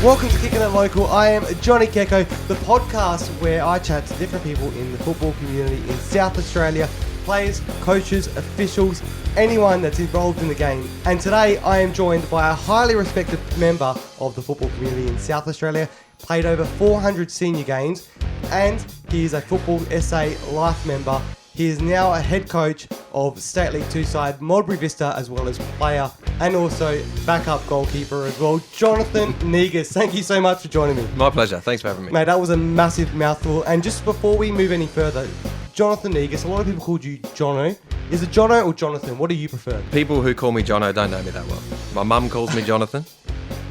Welcome to Kicking It Local. I am Johnny Kecko, the podcast where I chat to different people in the football community in South Australia, players, coaches, officials, anyone that's involved in the game. And today I am joined by a highly respected member of the football community in South Australia, played over 400 senior games, and he is a Football SA Life member. He is now a head coach of State League 2 side Modbury Vista, as well as player and also backup goalkeeper as well, Jonathan Negus. Thank you so much for joining me. My pleasure. Thanks for having me. Mate, that was a massive mouthful. And just before we move any further, Jonathan Negus, a lot of people called you Jono. Is it Jono or Jonathan? What do you prefer? People who call me Jono don't know me that well. My mum calls me Jonathan,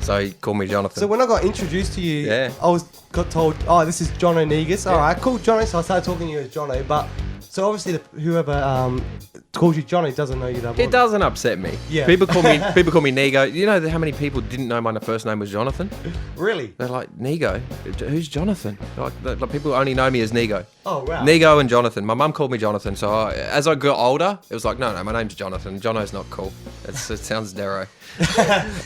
so he called me Jonathan. So when I got introduced to you, I got told, oh, this is Jono Negus. All right, cool, Jono. So I started talking to you as Jono, but... So obviously, whoever calls you Johnny doesn't know you that well. It doesn't upset me. Yeah. People call me Nego. You know how many people didn't know my first name was Jonathan? Really? They're like, Nego? Who's Jonathan? Like people only know me as Nego. Oh, wow. Nego and Jonathan. My mum called me Jonathan. So as I got older, it was like, no, my name's Jonathan. Jono's not cool. It sounds dero.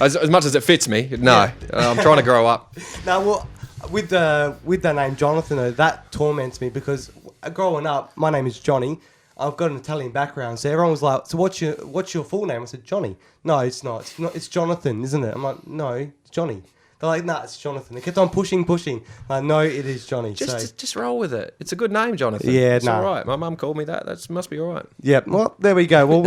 as much as it fits me, no. Yeah. I'm trying to grow up. Now, well, with the name Jonathan, though, that torments me because... Growing up, my name is Johnny. I've got an Italian background, so everyone was like, "So what's your full name?" I said, "Johnny." No, it's not. It's not. It's Jonathan, isn't it? I'm like, "No, it's Johnny." They're like, "Nah, it's Jonathan." They kept on pushing. Like, no, it is Johnny. Just roll with it. It's a good name, Jonathan. Yeah, it's all right. My mum called me that. That must be all right. Yeah. Well, there we go. Well,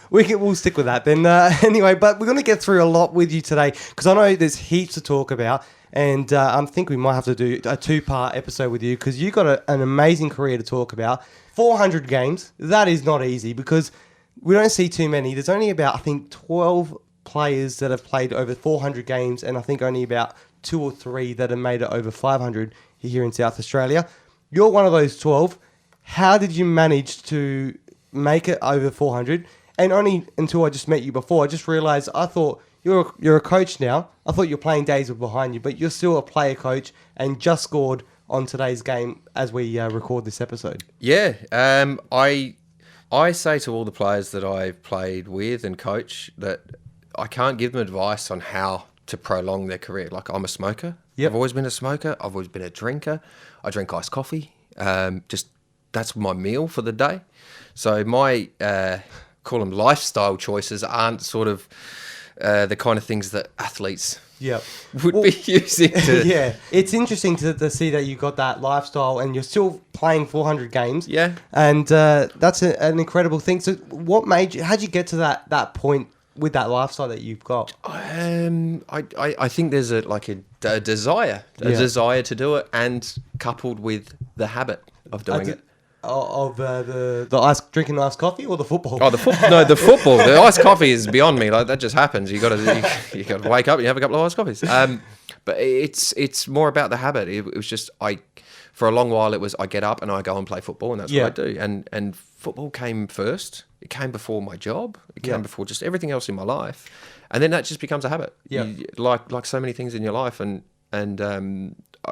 we'll stick with that then. Anyway, but we're going to get through a lot with you today because I know there's heaps to talk about. And I think we might have to do a two-part episode with you because you've got an amazing career to talk about. 400 games, that is not easy because we don't see too many. There's only about, I think, 12 players that have played over 400 games and I think only about 2 or 3 that have made it over 500 here in South Australia. You're one of those 12. How did you manage to make it over 400? And only until I just met you before, I just realised, I thought... You're a coach now. I thought your playing days were behind you, but you're still a player coach and just scored on today's game as we record this episode. Yeah, I say to all the players that I've played with and coach that I can't give them advice on how to prolong their career. Like I'm a smoker. Yep. I've always been a smoker. I've always been a drinker. I drink iced coffee. That's my meal for the day. So my call them lifestyle choices aren't sort of the kind of things that athletes would be using to... Yeah, it's interesting to see that you got that lifestyle and you're still playing 400 games. Yeah. And that's an incredible thing. So what made you... How'd you get to that point with that lifestyle that you've got? I think there's a desire to do it and coupled with the habit of doing it. Of the drinking iced coffee or the football? Oh, the football. The iced coffee is beyond me. Like that just happens. You got to wake up and you have a couple of iced coffees. But it's more about the habit. It was just for a long while it was I get up and I go and play football and that's what I do. And football came first. It came before my job. It came before just everything else in my life. And then that just becomes a habit. Yeah. Like so many things in your life and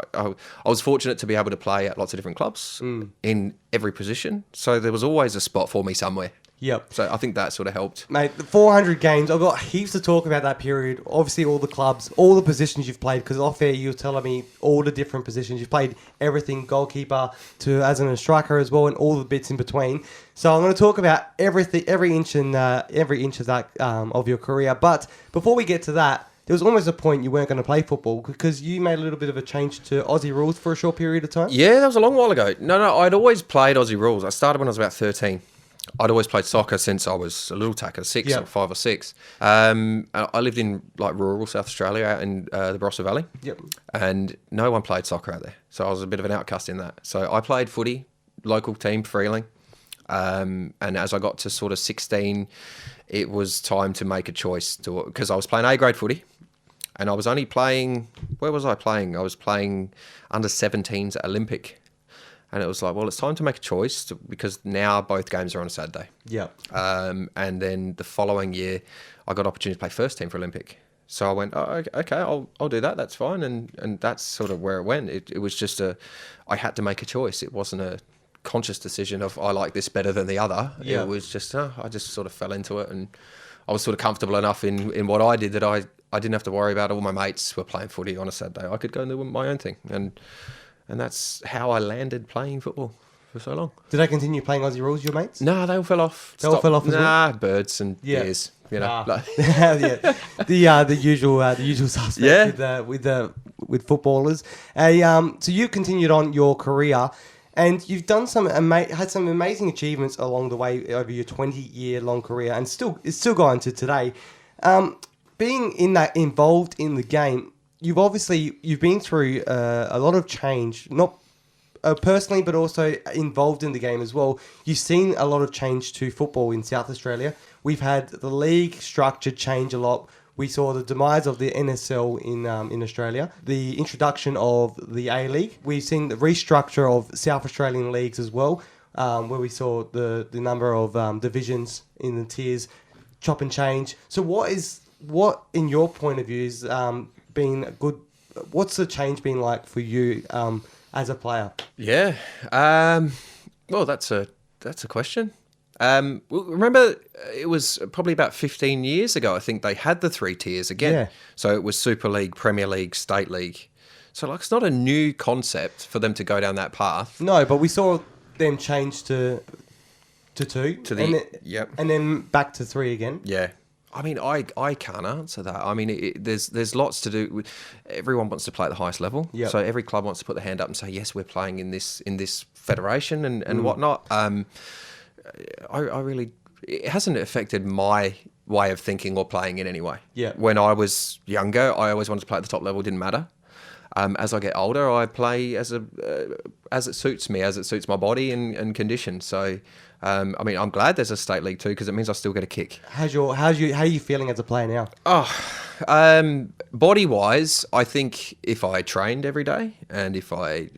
I was fortunate to be able to play at lots of different clubs in every position. So there was always a spot for me somewhere. Yep. So I think that sort of helped. Mate, the 400 games, I've got heaps to talk about that period. Obviously, all the clubs, all the positions you've played, because off air you were telling me all the different positions. You've played everything, goalkeeper to as a striker as well, and all the bits in between. So I'm going to talk about everything, every inch of that of your career. But before we get to that, there was almost a point you weren't going to play football because you made a little bit of a change to Aussie rules for a short period of time. Yeah, that was a long while ago. No, I'd always played Aussie rules. I started when I was about 13. I'd always played soccer since I was a little tacker, 5 or 6. I lived in rural South Australia out in the Barossa Valley. Yep. And no one played soccer out there. So I was a bit of an outcast in that. So I played footy, local team, Freeling. And as I got to sort of 16, it was time to make a choice because I was playing A-grade footy. And I was only playing... Where was I playing? I was playing under 17s at Olympic. And it was like, well, it's time to make a choice because now both games are on a Saturday. Yeah. And then the following year, I got opportunity to play first team for Olympic. So I went, oh, okay, I'll do that. That's fine. And that's sort of where it went. It was just I had to make a choice. It wasn't a conscious decision of I like this better than the other. Yeah. It was just, I just sort of fell into it and I was sort of comfortable enough in what I did that I I didn't have to worry about it. All my mates were playing footy on a Saturday. I could go and do my own thing. And that's how I landed playing football for so long. Did they continue playing Aussie rules, your mates? No, they all fell off. They all fell off as well? Nah, birds and deers. You know, yeah, the usual suspects with footballers. So you continued on your career, and you've done had some amazing achievements along the way over your 20-year-long career, and it's still going to today. Being involved in the game, you've been through a lot of change, not personally, but also involved in the game as well. You've seen a lot of change to football in South Australia. We've had the league structure change a lot. We saw the demise of the NSL in Australia, the introduction of the A-League. We've seen the restructure of South Australian leagues as well, where we saw the number of divisions in the tiers chop and change. So what in your point of view has been good? What's the change been like for you as a player? Yeah. Well, that's a question. Remember, it was probably about 15 years ago, I think they had the 3 tiers again. Yeah. So it was Super League, Premier League, State League. So it's not a new concept for them to go down that path. No, but we saw them change to 2. Yep. And then back to 3 again. Yeah. I mean, I can't answer that. I mean, there's lots to do with. Everyone wants to play at the highest level. Yep. So every club wants to put their hand up and say, yes, we're playing in this federation and whatnot. I really, it hasn't affected my way of thinking or playing in any way. Yeah. When I was younger, I always wanted to play at the top level. Didn't matter. As I get older, I play as it suits me, as it suits my body and condition. So, I mean, I'm glad there's a state league too, because it means I still get a kick. How are you feeling as a player now? Body wise, I think if I trained every day and if I,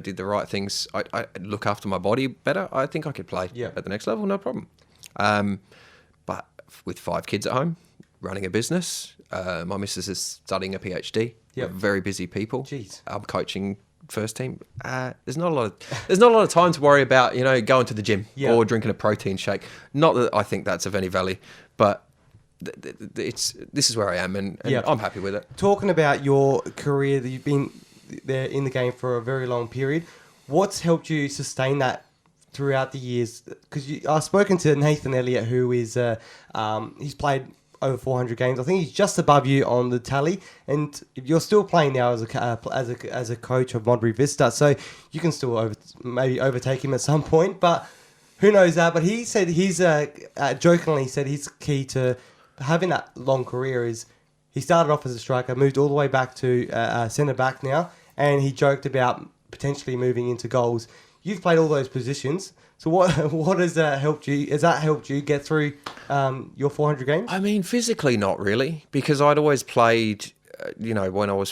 did the right things, I look after my body better, I think I could play at the next level, no problem. But with 5 kids at home, running a business, my missus is studying a PhD. Yep. We're very busy people. Jeez. I'm coaching first team. There's not a lot of time to worry about going to the gym or drinking a protein shake. Not that I think that's of any value, but this is where I am, and I'm happy with it. Talking about your career, that you've been there in the game for a very long period, what's helped you sustain that throughout the years? Because I've spoken to Nathan Elliott, who is he's played over 400 games. I think he's just above you on the tally, and you're still playing now as a coach of Modbury Vista, so you can still maybe overtake him at some point. But who knows that? But he said jokingly said his key to having that long career is he started off as a striker, moved all the way back to centre back now, and he joked about potentially moving into goals. You've played all those positions. So what has helped you? Has that helped you get through your 400 games? I mean, physically not really, because I'd always played. When I was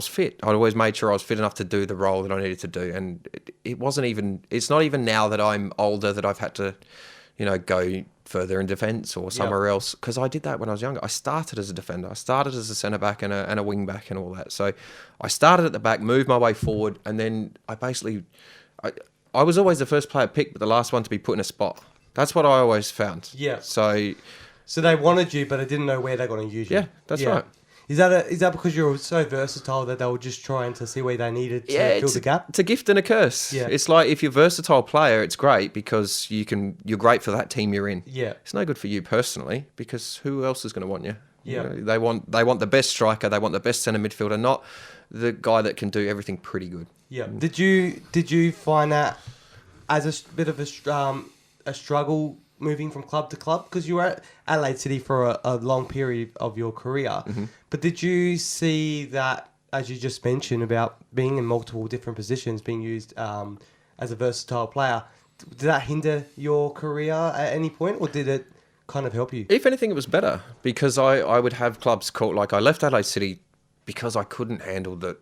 fit, I'd always made sure I was fit enough to do the role that I needed to do, and it wasn't even. It's not even now that I'm older that I've had to, go further in defence or somewhere else, because I did that when I was younger. I started as a defender. I started as a centre back and a wing back and all that. So I started at the back, moved my way forward, and then I was always the first player picked, but the last one to be put in a spot. That's what I always found. Yeah. So they wanted you, but they didn't know where they're going to use you. Yeah, that's right. Is that because you're so versatile that they were just trying to see where they needed to fill the gap? It's a gift and a curse. Yeah. It's like if you're a versatile player, it's great because you're great for that team you're in. Yeah. It's no good for you personally because who else is going to want you? Yeah. They want the best striker, they want the best centre midfielder, not the guy that can do everything pretty good. Yeah. Did you find that as a bit of a struggle moving from club to club? Because you were at Adelaide City for a long period of your career. Mm-hmm. But did you see that, as you just mentioned, about being in multiple different positions, being used as a versatile player, did that hinder your career at any point, or did it kind of help you? If anything, it was better, because I would have clubs called, like I left Adelaide City because I couldn't handle the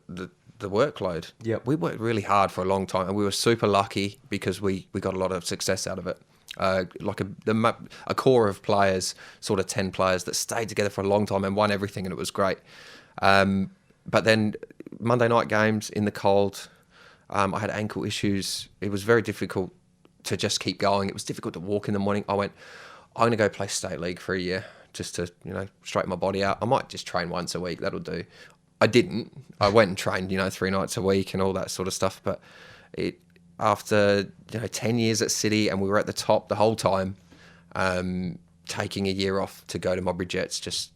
workload. Yep. We worked really hard for a long time, and we were super lucky because we got a lot of success out of it. Like a core of players, sort of 10 players that stayed together for a long time and won everything, and it was great. But then Monday night games in the cold, I had ankle issues. It was very difficult to just keep going. It was difficult to walk in the morning. I went, I'm going to go play State League for a year just to, straighten my body out. I might just train once a week. That'll do. I didn't. I went and trained, 3 nights a week and all that sort of stuff. But after 10 years at City, and we were at the top the whole time, taking a year off to go to Modbury Jets just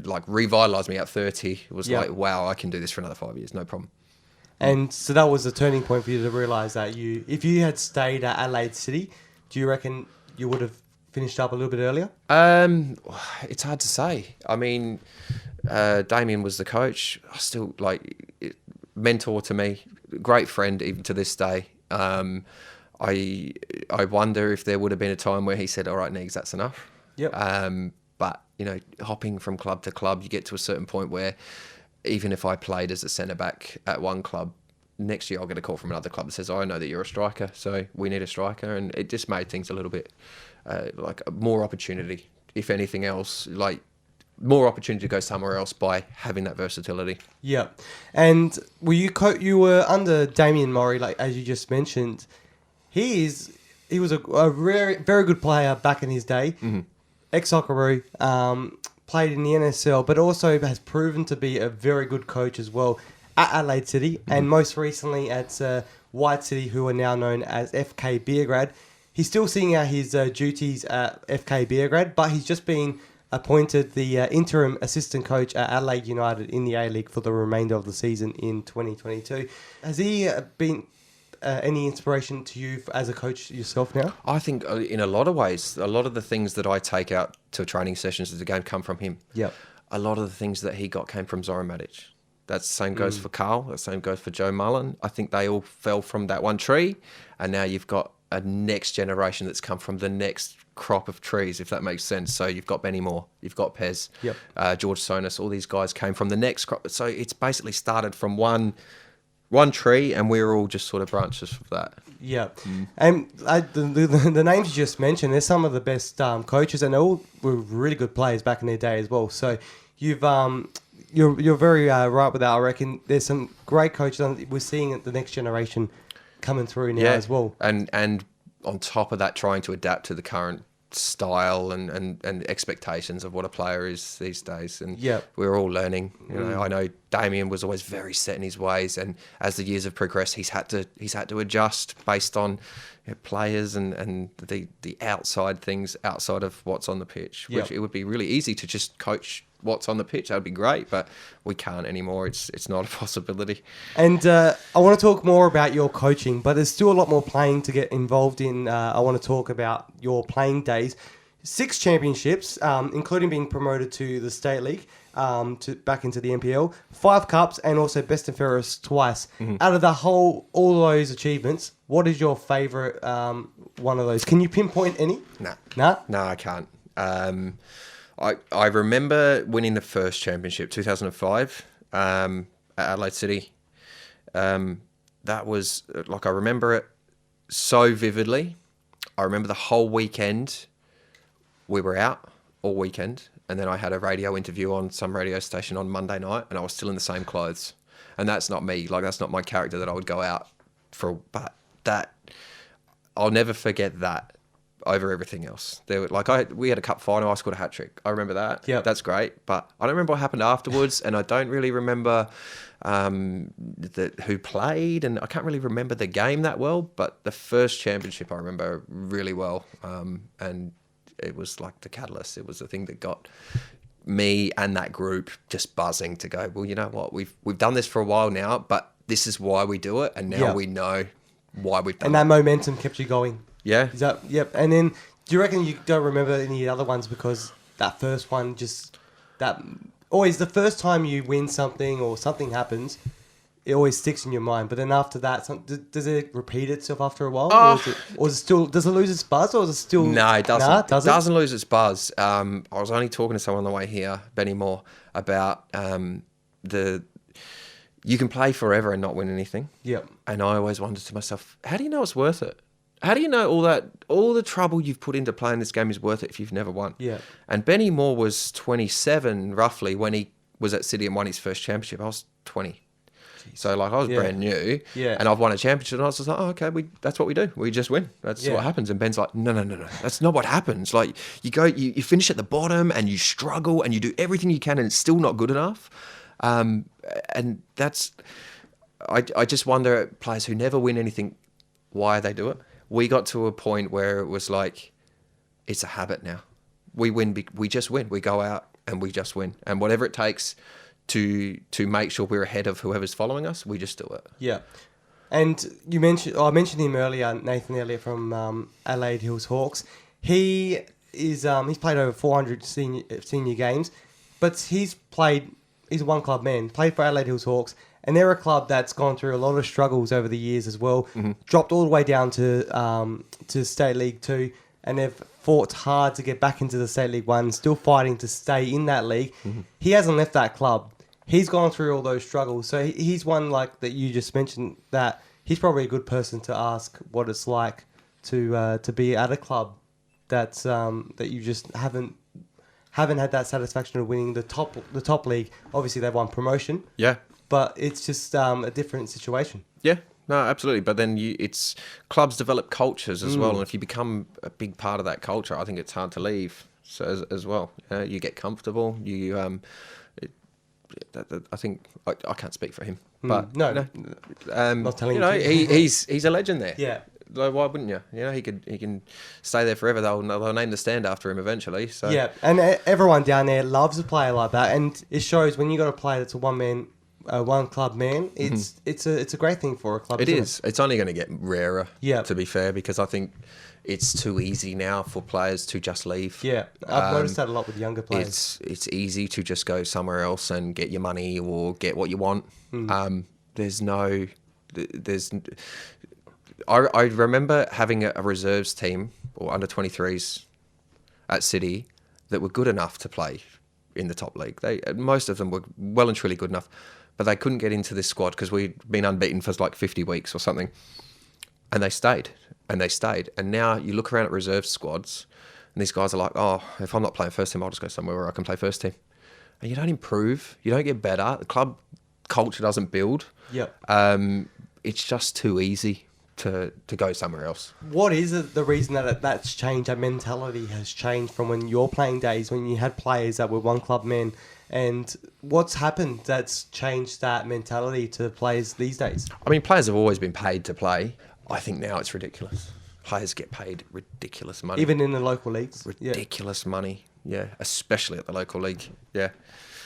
like revitalised me at 30. It was like, wow, I can do this for another 5 years, no problem. And so that was the turning point for you to realise that if you had stayed at Adelaide City, do you reckon you would have finished up a little bit earlier? It's hard to say. I mean, Damien was the coach. I still mentor to me, great friend even to this day. I wonder if there would have been a time where he said, "All right, Negs, that's enough." Yep. But hopping from club to club, you get to a certain point where even if I played as a centre back at one club, next year I'll get a call from another club that says, "Oh, I know that you're a striker, so we need a striker," and it just made things a little bit more opportunity, if anything else, more opportunity to go somewhere else by having that versatility. Yeah, and you were under Damien Murray, as you just mentioned. He was a very, very good player back in his day. Mm-hmm. Ex-Socceroo, played in the NSL, but also has proven to be a very good coach as well at Adelaide City, and most recently at White City, who are now known as FK Beergrad. He's still seeing out his duties at FK Beergrad, but he's just been appointed the interim assistant coach at Adelaide United in the A-League for the remainder of the season in 2022. Has he been any inspiration to you as a coach yourself now? I think in a lot of ways, a lot of the things that I take out to training sessions of the game come from him. Yep. A lot of the things that he got came from Zoran Matic. That same goes for Carl. That same goes for Joe Mullen. I think they all fell from that one tree, and now you've got a next generation that's come from the next crop of trees, if that makes sense. So you've got Benny Moore, you've got Pez, George Sonis. All these guys came from the next crop. So it's basically started from one tree, and we're all just sort of branches of that. Yeah, and the names you just mentioned, they're some of the best coaches, and they all were really good players back in their day as well. So you're very right with that. I reckon there's some great coaches. We're seeing the next generation coming through now as well. And on top of that, trying to adapt to the current style and expectations of what a player is these days. And we're all learning. I know Damien was always very set in his ways, and as the years have progressed, he's had to adjust based on players and the outside things outside of what's on the pitch. Which it would be really easy to just coach what's on the pitch. That would be great, but we can't anymore. It's not a possibility. And I want to talk more about your coaching, but there's still a lot more playing to get involved in. I want to talk about your playing days. 6 championships, including being promoted to the State League, back into the NPL, 5 cups, and also best and fairest twice. Out of all those achievements, what is your favourite one of those? Can you pinpoint any? No, I can't. I remember winning the first championship, 2005, at Adelaide City. That was, I remember it so vividly. I remember the whole weekend. We were out all weekend, and then I had a radio interview on some radio station on Monday night, and I was still in the same clothes. And that's not me. That's not my character that I would go out for. But I'll never forget that over everything else. We had a cup final. I scored a hat trick. I remember that. Yeah, that's great. But I don't remember what happened afterwards, and I don't really remember who played, and I can't really remember the game that well. But the first championship I remember really well, and it was like the catalyst. It was the thing that got me and that group just buzzing to go, well, you know what? We've done this for a while now, but this is why we do it, and now we know why we've done it. And that momentum kept you going. Yeah. Yep. And then, do you reckon you don't remember any other ones because that first one always the first time you win something or something happens, it always sticks in your mind. But then after that, does it repeat itself after a while, or is it still? Does it lose its buzz, or is it still? No, it doesn't. Nah, it doesn't lose its buzz. I was only talking to someone on the way here, Benny Moore, about you can play forever and not win anything. Yep. And I always wondered to myself, how do you know it's worth it? How do you know all the trouble you've put into playing this game is worth it if you've never won? Yeah. And Benny Moore was 27 roughly when he was at City and won his first championship. I was 20. So like I was brand new, and I've won a championship, and I was just like, oh, okay, that's what we do. We just win. That's what happens. And Ben's like, no, that's not what happens. Like you finish at the bottom, and you struggle, and you do everything you can, and it's still not good enough. And that's, I just wonder, players who never win anything, why they do it. We got to a point where it was like, it's a habit now. We win. We just win. We go out and we just win, and whatever it takes to make sure we're ahead of whoever's following us, we just do it. Yeah. And I mentioned him earlier, Nathan Elliott from Adelaide Hills Hawks. He's played over 400 senior games, but he's a one club man, played for Adelaide Hills Hawks, and they're a club that's gone through a lot of struggles over the years as well. Dropped all the way down to State League 2, and they've fought hard to get back into the State League 1, still fighting to stay in that league. He hasn't left that club. He's gone through all those struggles. So he's one like that you just mentioned, that he's probably a good person to ask what it's like to be at a club that's that you just haven't had that satisfaction of winning the top league. Obviously they've won promotion. Yeah. But it's just a different situation. Yeah. No, absolutely. But then it's clubs develop cultures as well, and if you become a big part of that culture, I think it's hard to leave. So as well, you get comfortable. I think I can't speak for him, but not telling you. He's a legend there. Yeah. Like, why wouldn't you? He can stay there forever. They'll name the stand after him eventually. So yeah, and everyone down there loves a player like that, and it shows when you got a player that's a one club man. It's a great thing for a club. It is. It's only going to get rarer. Yeah. To be fair, because I think it's too easy now for players to just leave. Yeah, I've noticed that a lot with younger players. It's easy to just go somewhere else and get your money or get what you want. I remember having a reserves team or under 23s at City that were good enough to play in the top league. Most of them were well and truly good enough, but they couldn't get into this squad because we'd been unbeaten for like 50 weeks or something. And they stayed. And now you look around at reserve squads and these guys are like, oh, if I'm not playing first team, I'll just go somewhere where I can play first team. And you don't improve. You don't get better. The club culture doesn't build. Yep. It's just too easy to go somewhere else. What is the reason that's changed, that mentality has changed from when you're playing days, when you had players that were one club men, and what's happened that's changed that mentality to players these days? I mean, players have always been paid to play. I think now it's ridiculous. Players get paid ridiculous money. Even in the local leagues? Ridiculous money, yeah, especially at the local league, yeah.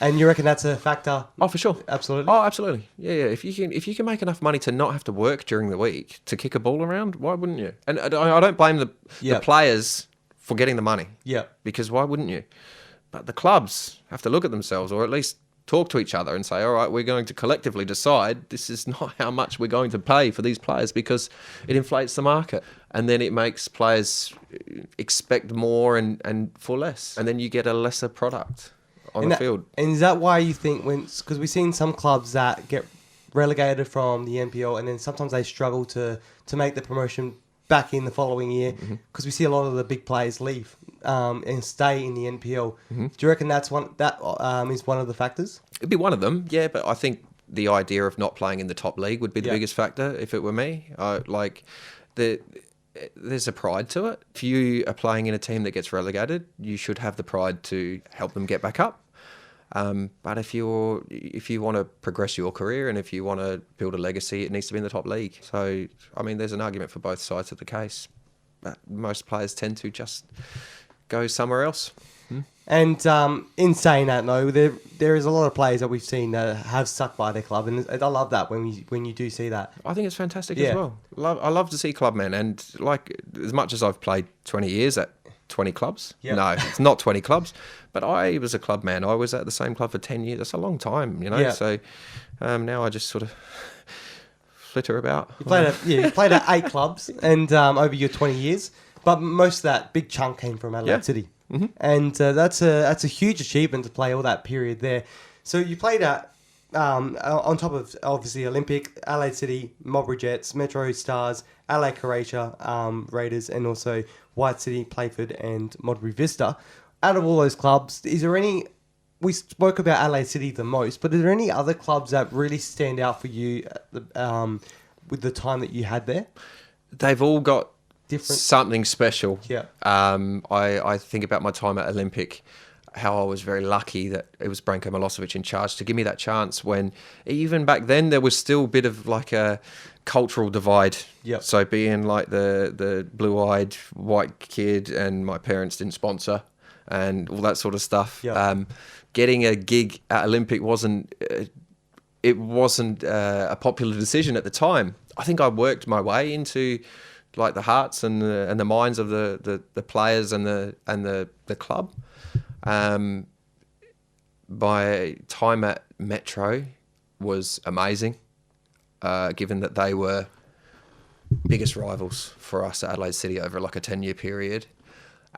And you reckon that's a factor? Oh, for sure. Absolutely. Oh, absolutely. Yeah. If you can make enough money to not have to work during the week to kick a ball around, why wouldn't you? And I don't blame the players for getting the money. Yeah. Because why wouldn't you? But the clubs have to look at themselves, or at least talk to each other and say, all right, we're going to collectively decide this is not how much we're going to pay for these players, because it inflates the market. And then it makes players expect more and for less. And then you get a lesser product on the field. And is that why you think, because we've seen some clubs that get relegated from the NPL and then sometimes they struggle to make the promotion back in the following year, because we see a lot of the big players leave and stay in the NPL. Do you reckon that is one of the factors? It'd be one of them, yeah, but I think the idea of not playing in the top league would be the biggest factor if it were me. There's a pride to it. If you are playing in a team that gets relegated, you should have the pride to help them get back up. But if you want to progress your career and if you want to build a legacy, it needs to be in the top league. So, I mean, there's an argument for both sides of the case. But most players tend to just go somewhere else. And in saying that, though, there is a lot of players that we've seen that have stuck by their club, and I love that when you do see that. I think it's fantastic as well. I love to see clubmen, and like as much as I've played 20 years at 20 clubs, no, it's not 20 clubs, but I was a clubman. I was at the same club for 10 years. That's a long time, you know. Yeah. So now I just sort of flitter about. You played at 8 clubs, and over your 20 years, but most of that big chunk came from Adelaide City. And that's a huge achievement to play all that period there. So you played at, on top of obviously Olympic, Adelaide City, Modbury Jets, Metro Stars, Adelaide Croatia, Raiders, and also White City, Playford, and Modbury Vista. Out of all those clubs, is there any we spoke about Adelaide City the most, but are there any other clubs that really stand out for you with the time that you had there? They've all got Different something special. Yeah. I think about my time at Olympic, how I was very lucky that it was Branko Milosevic in charge to give me that chance when even back then there was still a bit of like a cultural divide. Yep. So being like the blue-eyed white kid and my parents didn't sponsor and all that sort of stuff. Yep. Getting a gig at Olympic wasn't a popular decision at the time. I think I worked my way into like the hearts and the minds of the players and the club. My time at Metro was amazing, given that they were biggest rivals for us at Adelaide City over like a 10-year period,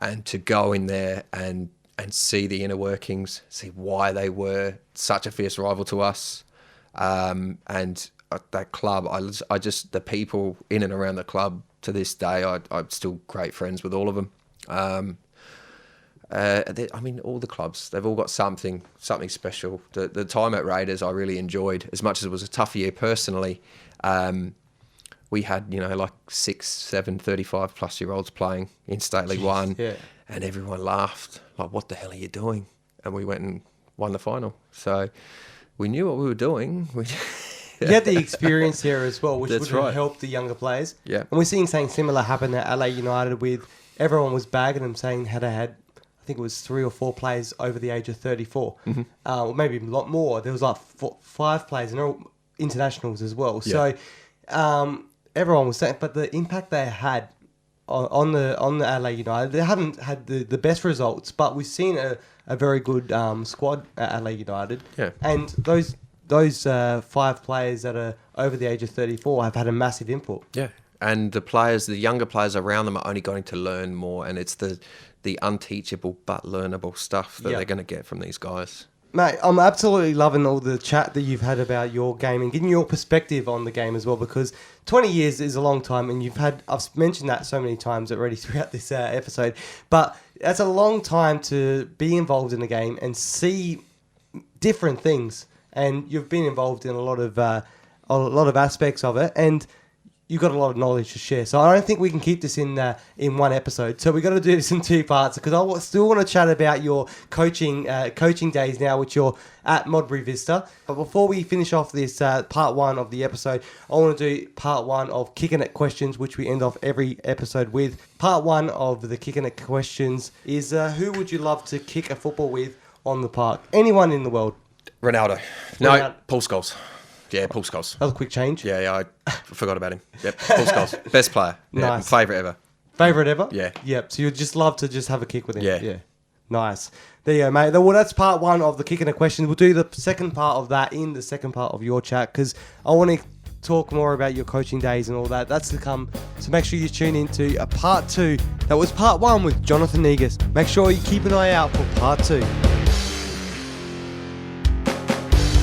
and to go in there and see the inner workings, see why they were such a fierce rival to us, and that club, I just the people in and around the club to this day, I'm still great friends with all of them. I mean, all the clubs, they've all got something special. The time at Raiders I really enjoyed, as much as it was a tough year personally. We had, like 6, 7, 35 plus year olds playing in State League One, yeah. And everyone laughed, like, what the hell are you doing? And we went and won the final. So we knew what we were doing. You had the experience here as well, which That's would have right. helped the younger players. Yeah. And we're seeing something similar happen at LA United with everyone was bagging them saying had I think it was 3 or 4 players over the age of 34. Mm-hmm. Or maybe a lot more. There was like 5 players and they're all internationals as well. Yeah. So everyone was saying, but the impact they had on the LA United, they haven't had the best results, but we've seen a very good squad at LA United. Yeah. And those 5 players that are over the age of 34 have had a massive input. Yeah, and the younger players around them are only going to learn more, and it's the unteachable but learnable stuff that they're going to get from these guys. Mate, I'm absolutely loving all the chat that you've had about your game and getting your perspective on the game as well, because 20 years is a long time, and I've mentioned that so many times already throughout this episode, but that's a long time to be involved in the game and see different things. And you've been involved in a lot of aspects of it, and you've got a lot of knowledge to share. So I don't think we can keep this in one episode. So we've got to do this in 2 parts, because I still want to chat about your coaching days now, which you're at Modbury Vista. But before we finish off this part 1 of the episode, I want to do part 1 of Kicking It Questions, which we end off every episode with. Part 1 of the Kicking It Questions is who would you love to kick a football with on the park? Anyone in the world. Ronaldo. No, Paul Scholes. Yeah, Paul Scholes. That was a quick change. Yeah, I forgot about him. Yep, Paul Scholes. Best player. Yeah, Nice. Favourite ever. Favourite ever? Yeah. Yep. So you'd just love to just have a kick with him? Yeah. Nice. There you go, mate. Well, that's part 1 of the Kicking a Question. We'll do the second part of that in the second part of your chat, because I want to talk more about your coaching days and all that. That's to come. So make sure you tune into a part 2. That was part 1 with Jonathan Negus. Make sure you keep an eye out for part 2.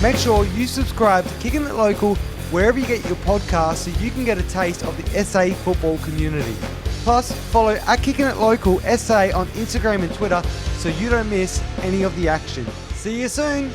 Make sure you subscribe to Kicking It Local wherever you get your podcasts, so you can get a taste of the SA football community. Plus, follow at Kicking It Local SA on Instagram and Twitter so you don't miss any of the action. See you soon!